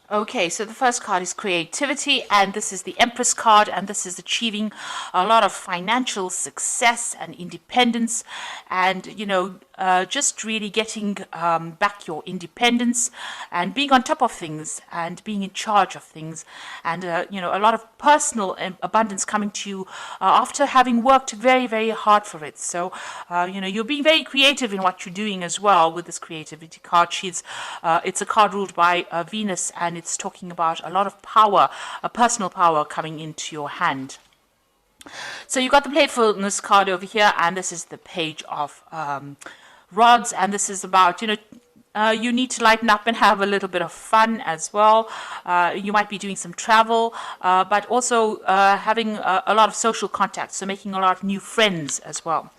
Okay, so the first card is creativity, and this is the Empress card, and this is achieving a lot of financial success and independence, and just really getting back your independence and being on top of things and being in charge of things, and a lot of personal abundance coming to you after having worked very, very hard for it. So, you're being very creative in what you're doing as well with this creativity card. It's a card ruled by Venus, and it's talking about a lot of power, a personal power coming into your hand. So you got the playfulness card over here, and this is the page of rods, and this is about you need to lighten up and have a little bit of fun as well. You might be doing some travel, but also having a lot of social contacts, so making a lot of new friends as well.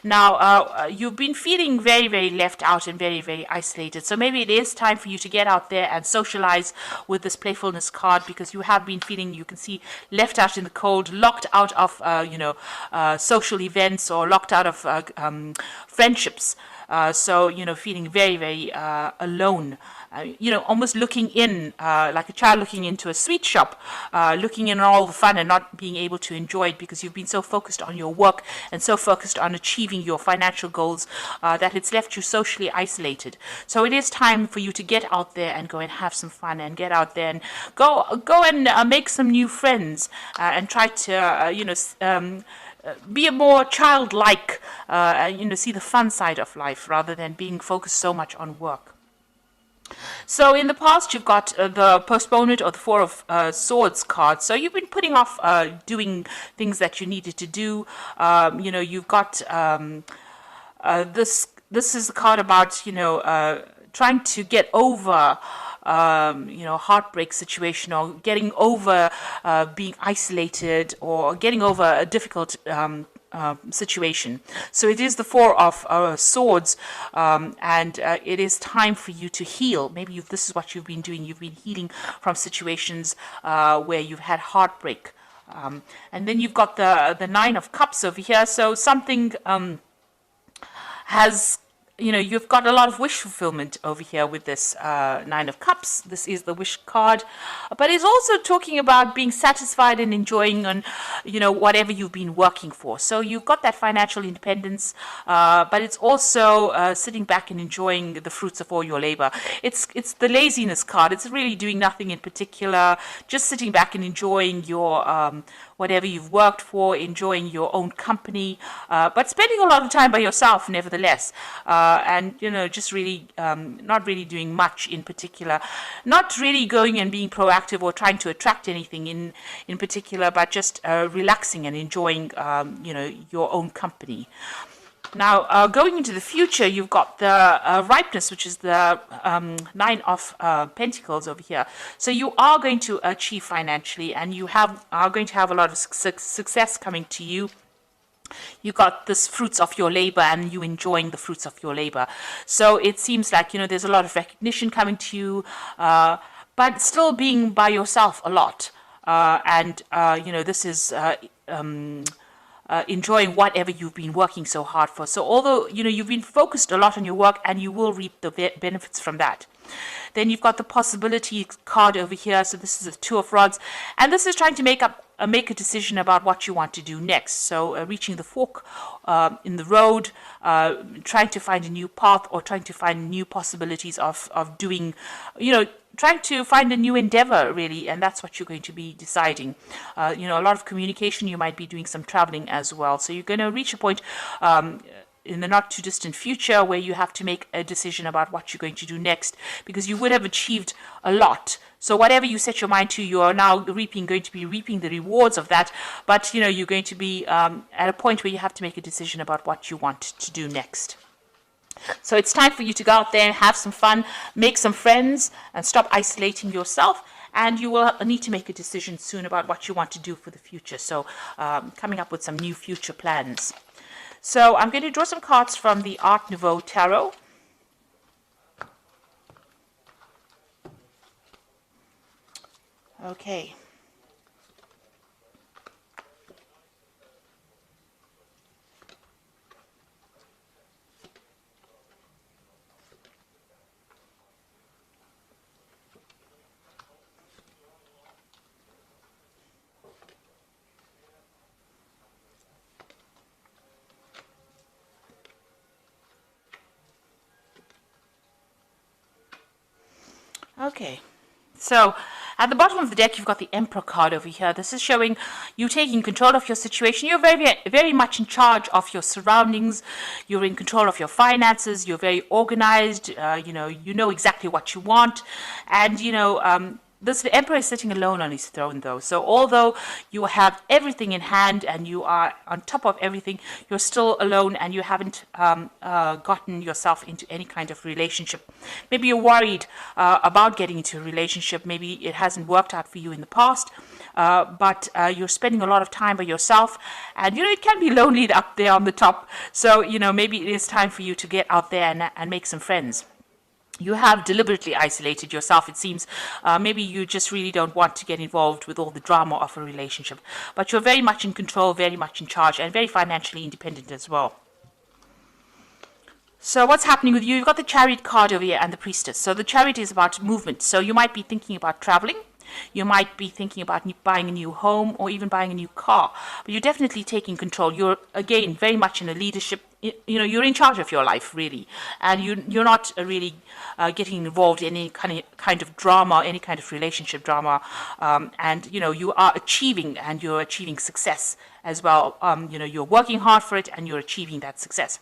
Now, you've been feeling very, very left out and very, very isolated, so maybe it is time for you to get out there and socialize with this playfulness card, because you have been feeling, you can see, left out in the cold, locked out of social events, or locked out of friendships. So, feeling very, very alone, almost looking in, like a child looking into a sweet shop, looking in all the fun and not being able to enjoy it because you've been so focused on your work and so focused on achieving your financial goals that it's left you socially isolated. So it is time for you to get out there and go and have some fun, and get out there and go and make some new friends, and try to, be a more childlike, see the fun side of life rather than being focused so much on work. So in the past, you've got the postponement or the Four of Swords card. So you've been putting off doing things that you needed to do. You've got this. This is the card about trying to get over heartbreak situation, or getting over being isolated, or getting over a difficult situation. So it is the Four of Swords, and it is time for you to heal. Maybe this is what you've been doing. You've been healing from situations where you've had heartbreak. And then you've got the Nine of Cups over here. So something has you've got a lot of wish fulfillment over here with this Nine of Cups. This is the wish card, but it's also talking about being satisfied and enjoying on, whatever you've been working for. So you've got that financial independence, but it's also sitting back and enjoying the fruits of all your labor. It's the laziness card. It's really doing nothing in particular, just sitting back and enjoying your whatever you've worked for, enjoying your own company, but spending a lot of time by yourself nevertheless. And just really not really doing much in particular, not really going and being proactive or trying to attract anything in particular, but just relaxing and enjoying your own company. Now, going into the future, you've got the ripeness, which is the Nine of Pentacles over here. So you are going to achieve financially, and you are going to have a lot of success coming to you. You got this fruits of your labor, and you enjoying the fruits of your labor. So it seems like there's a lot of recognition coming to you, but still being by yourself a lot. And this is enjoying whatever you've been working so hard for. So although you've been focused a lot on your work, and you will reap the benefits from that. Then you've got the possibility card over here. So this is a Two of Rods, and this is trying to make a decision about what you want to do next. So reaching the fork in the road, trying to find a new path, or trying to find new possibilities of doing, trying to find a new endeavor, really, and that's what you're going to be deciding. A lot of communication. You might be doing some traveling as well. So you're going to reach a point in the not too distant future where you have to make a decision about what you're going to do next, because you would have achieved a lot. So whatever you set your mind to, you are now going to be reaping the rewards of that. But you're going to be at a point where you have to make a decision about what you want to do next. So it's time for you to go out there and have some fun, make some friends, and stop isolating yourself. And you will need to make a decision soon about what you want to do for the future. So coming up with some new future plans. So I'm going to draw some cards from the Art Nouveau Tarot. Okay. Okay. So at the bottom of the deck, you've got the Emperor card over here. This is showing you taking control of your situation. You're very much in charge of your surroundings. You're in control of your finances. You're very organized. You know exactly what you want. And, the emperor is sitting alone on his throne, though. So although you have everything in hand and you are on top of everything, you're still alone and you haven't gotten yourself into any kind of relationship. Maybe you're worried about getting into a relationship. Maybe it hasn't worked out for you in the past, but you're spending a lot of time by yourself. And, it can be lonely up there on the top. So, maybe it is time for you to get out there and make some friends. You have deliberately isolated yourself, it seems. Maybe you just really don't want to get involved with all the drama of a relationship. But you're very much in control, very much in charge, and very financially independent as well. So what's happening with you? You've got the Chariot card over here and the Priestess. So the Chariot is about movement. So you might be thinking about traveling. You might be thinking about buying a new home or even buying a new car. But you're definitely taking control. You're, again, very much in a leadership. You're in charge of your life, really. And you're not really getting involved in any kind of drama, any kind of relationship drama. And, you are achieving, and you're achieving success as well. You're working hard for it and you're achieving that success.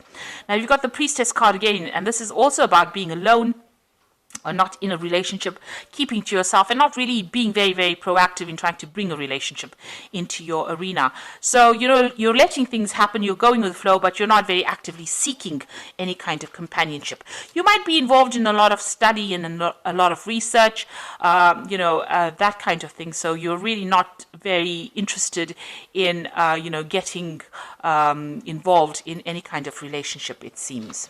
Now, you've got the Priestess card again, and this is also about being alone, or not in a relationship, keeping to yourself and not really being very, very proactive in trying to bring a relationship into your arena. So, you're letting things happen, you're going with the flow, but you're not very actively seeking any kind of companionship. You might be involved in a lot of study and a lot of research, that kind of thing. So you're really not very interested in, getting involved in any kind of relationship, it seems.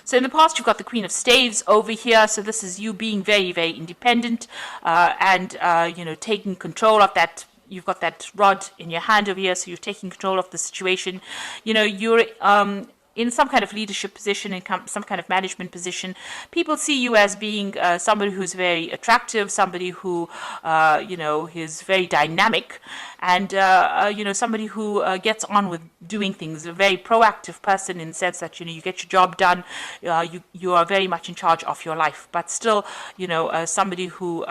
So in the past, you've got the Queen of Staves over here. So this is you being very, very independent and, taking control of that. You've got that rod in your hand over here. So you're taking control of the situation. You're in some kind of leadership position, in some kind of management position. People see you as being somebody who's very attractive, somebody who, is very dynamic, and, somebody who gets on with doing things, a very proactive person in the sense that, you get your job done, you are very much in charge of your life, but still, somebody who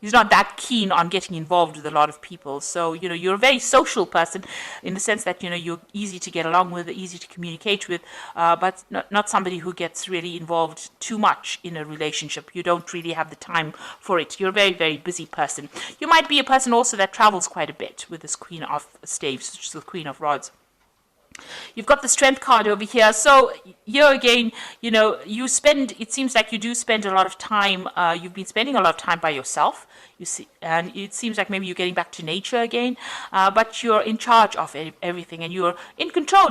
is not that keen on getting involved with a lot of people. So, you're a very social person in the sense that, you're easy to get along with, easy to communicate with, but not somebody who gets really involved too much in a relationship. You don't really have the time for it. You're a very, very busy person. You might be a person also that travels quite a bit with this Queen of Staves, which is the Queen of Rods. You've got the Strength card over here. So here again, it seems like you do spend a lot of time, you've been spending a lot of time by yourself, you see, and it seems like maybe you're getting back to nature again, but you're in charge of everything and you're in control.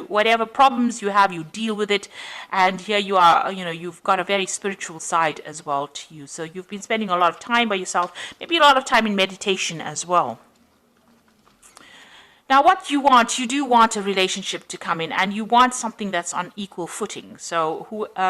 Whatever problems you have, you deal with it. And here you are, you've got a very spiritual side as well to you. So you've been spending a lot of time by yourself, maybe a lot of time in meditation as well. Now, what you do want a relationship to come in, and you want something that's on equal footing. So,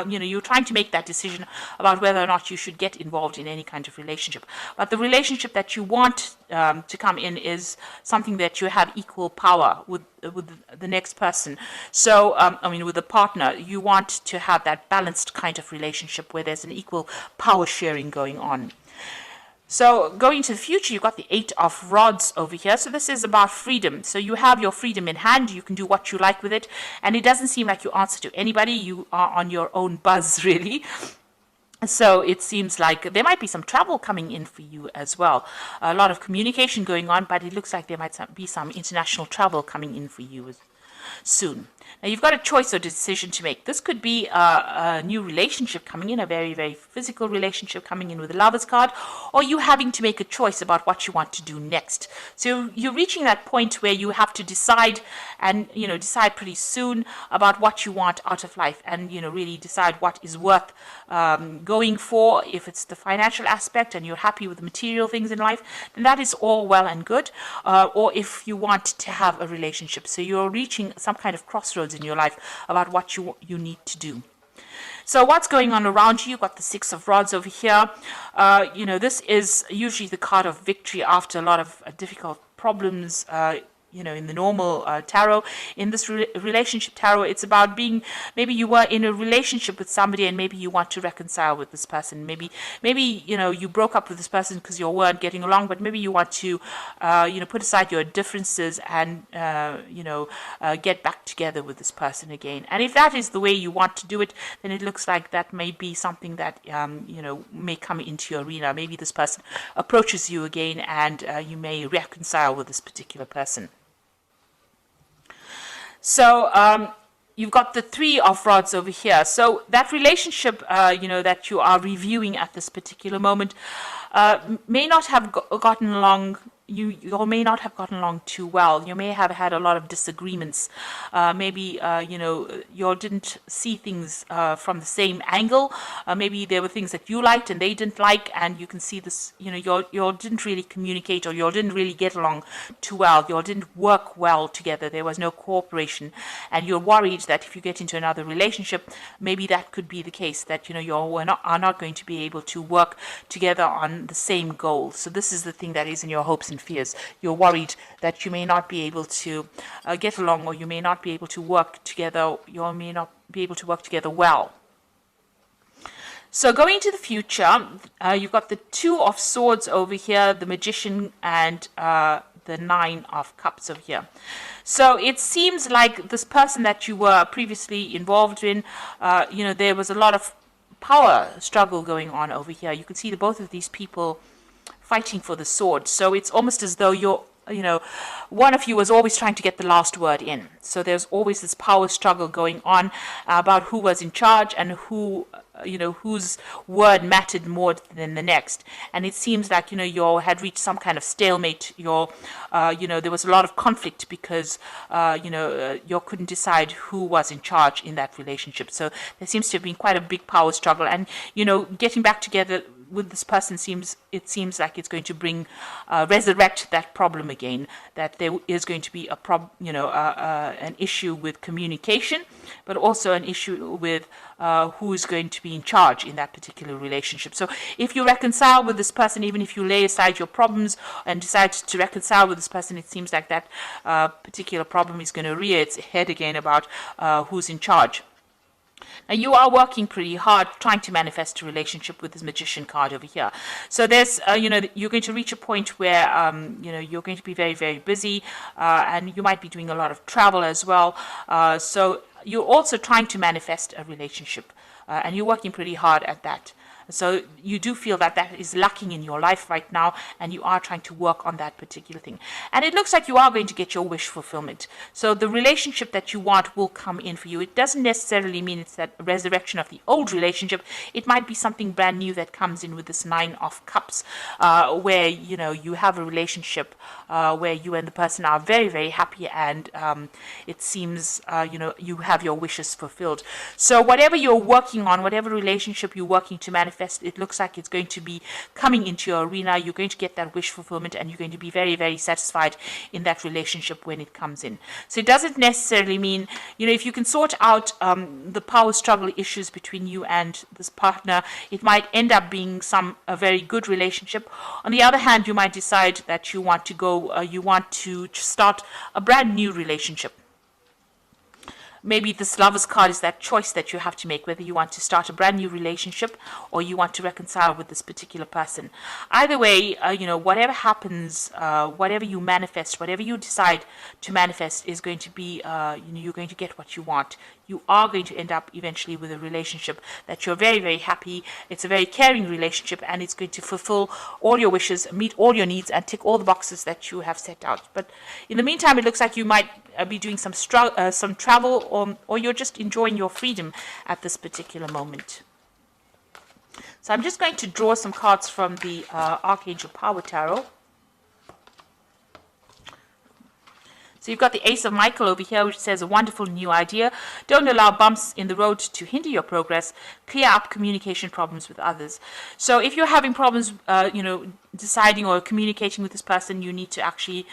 you're trying to make that decision about whether or not you should get involved in any kind of relationship. But the relationship that you want to come in is something that you have equal power with the next person. So, with a partner, you want to have that balanced kind of relationship where there's an equal power sharing going on. So going to the future, you've got the Eight of Rods over here. So this is about freedom. So you have your freedom in hand. You can do what you like with it. And it doesn't seem like you answer to anybody. You are on your own buzz, really. So it seems like there might be some travel coming in for you as well. A lot of communication going on, but it looks like there might be some international travel coming in for you soon. Now you've got a choice or decision to make. This could be a new relationship coming in, a very, very physical relationship coming in with the Lovers card, or you having to make a choice about what you want to do next. So you're reaching that point where you have to decide, and decide pretty soon about what you want out of life, and really decide what is worth going for. If it's the financial aspect and you're happy with the material things in life, then that is all well and good. Or if you want to have a relationship, so you're reaching some kind of crossroads in your life about what you need to do. So what's going on around you? You've got the Six of Rods over here. This is usually the card of victory after a lot of difficult problems. in the normal tarot. In this relationship tarot, it's about being, maybe you were in a relationship with somebody and maybe you want to reconcile with this person. Maybe you broke up with this person because you weren't getting along, but maybe you want to put aside your differences and get back together with this person again. And if that is the way you want to do it, then it looks like that may be something that may come into your arena. Maybe this person approaches you again and you may reconcile with this particular person. So you've got the Three of Rods over here. So that relationship, that you are reviewing at this particular moment may not have gotten along. You may not have gotten along too well. You may have had a lot of disagreements. Maybe you didn't see things from the same angle. Maybe there were things that you liked and they didn't like, and you can see this. You didn't really communicate, or you didn't really get along too well. You didn't work well together. There was no cooperation, and you're worried that if you get into another relationship, maybe that could be the case, that you are not going to be able to work together on the same goal. So this is the thing that is in your hopes and fears. You're worried that you may not be able to get along, or you may not be able to work together. You may not be able to work together well. So going into the future, you've got the Two of Swords over here, the Magician, and the Nine of Cups over here. So it seems like this person that you were previously involved in, there was a lot of power struggle going on over here. You can see both of these people fighting for the sword. So it's almost as though one of you was always trying to get the last word in. So there's always this power struggle going on about who was in charge and whose word mattered more than the next. And it seems like, you had reached some kind of stalemate. There was a lot of conflict because, you couldn't decide who was in charge in that relationship. So there seems to have been quite a big power struggle. And, getting back together with this person seems like it's going to resurrect that problem again, that there is going to be an issue with communication, but also an issue with who is going to be in charge in that particular relationship. So if you reconcile with this person, even if you lay aside your problems and decide to reconcile with this person, it seems like that particular problem is going to rear its head again about who's in charge. Now, you are working pretty hard trying to manifest a relationship with this Magician card over here. So there's, you're going to reach a point where, you're going to be very, very busy, and you might be doing a lot of travel as well. So you're also trying to manifest a relationship, and you're working pretty hard at that. So you do feel that that is lacking in your life right now, and you are trying to work on that particular thing. And it looks like you are going to get your wish fulfillment. So the relationship that you want will come in for you. It doesn't necessarily mean it's that resurrection of the old relationship. It might be something brand new that comes in with this Nine of Cups, where, you have a relationship where you and the person are very, very happy, and it seems, you have your wishes fulfilled. So whatever you're working on, whatever relationship you're working to manifest, it looks like it's going to be coming into your arena. You're going to get that wish fulfillment, and you're going to be very, very satisfied in that relationship when it comes in. So it doesn't necessarily mean, if you can sort out the power struggle issues between you and this partner, it might end up being a very good relationship. On the other hand, you might decide that you want to start a brand new relationship. Maybe this Lover's card is that choice that you have to make, whether you want to start a brand new relationship or you want to reconcile with this particular person. Either way, whatever happens, whatever you manifest, whatever you decide to manifest is going to be, you're going to get what you want. You are going to end up eventually with a relationship that you're very, very happy. It's a very caring relationship, and it's going to fulfill all your wishes, meet all your needs, and tick all the boxes that you have set out. But in the meantime, it looks like you might be doing some travel, or you're just enjoying your freedom at this particular moment. So I'm just going to draw some cards from the Archangel Power Tarot. So you've got the Ace of Michael over here, which says a wonderful new idea. Don't allow bumps in the road to hinder your progress. Clear up communication problems with others. So if you're having problems, deciding or communicating with this person, you need to actually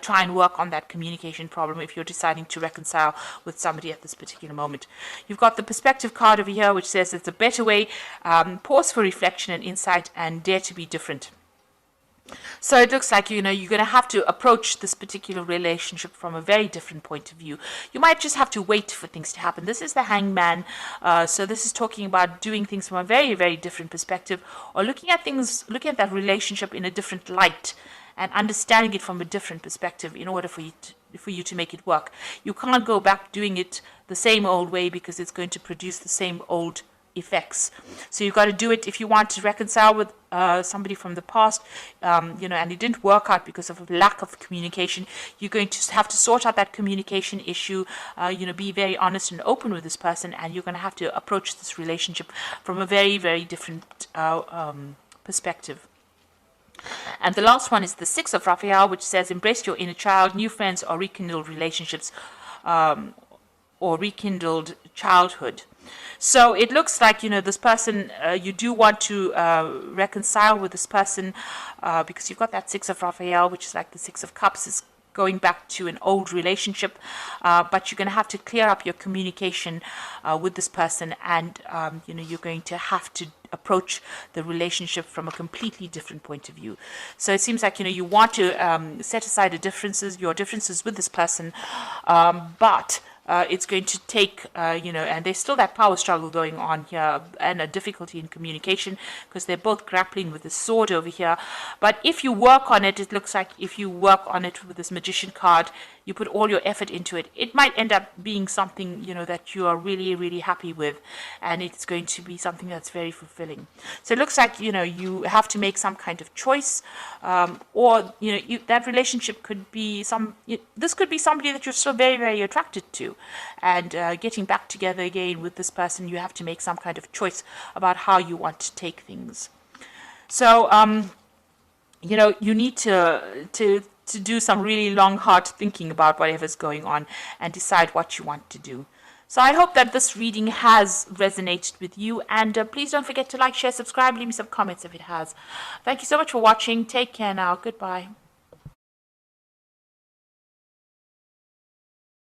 try and work on that communication problem if you're deciding to reconcile with somebody at this particular moment. You've got the Perspective card over here, which says it's a better way. Pause for reflection and insight, and dare to be different. So it looks like, you're going to have to approach this particular relationship from a very different point of view. You might just have to wait for things to happen. This is the hangman. So this is talking about doing things from a very, very different perspective, or looking at that relationship in a different light and understanding it from a different perspective in order for you to make it work. You can't go back doing it the same old way, because it's going to produce the same old effects. So you've got to do it if you want to reconcile with somebody from the past, and it didn't work out because of a lack of communication. You're going to have to sort out that communication issue, be very honest and open with this person, and you're going to have to approach this relationship from a very, very different perspective. And the last one is the Six of Raphael, which says, embrace your inner child, new friends, or rekindled relationships, or rekindled childhood. So it looks like, this person, you do want to reconcile with this person, because you've got that Six of Raphael, which is like the Six of Cups, is going back to an old relationship, but you're going to have to clear up your communication with this person, and you're going to have to approach the relationship from a completely different point of view. So it seems like you want to set aside your differences with this person, but it's going to take, and there's still that power struggle going on here, and a difficulty in communication, because they're both grappling with the sword over here. But if you work on it, it looks like if you work on it with this Magician card, you put all your effort into it, it might end up being something, that you are really, really happy with, and it's going to be something that's very fulfilling. So it looks like, you have to make some kind of choice, or, that relationship could be this could be somebody that you're still very, very attracted to, and getting back together again with this person, you have to make some kind of choice about how you want to take things. So, you need to do some really long, hard thinking about whatever's going on and decide what you want to do. So I hope that this reading has resonated with you, and please don't forget to like, share, subscribe, leave me some comments if it has. Thank you so much for watching. Take care now. Goodbye.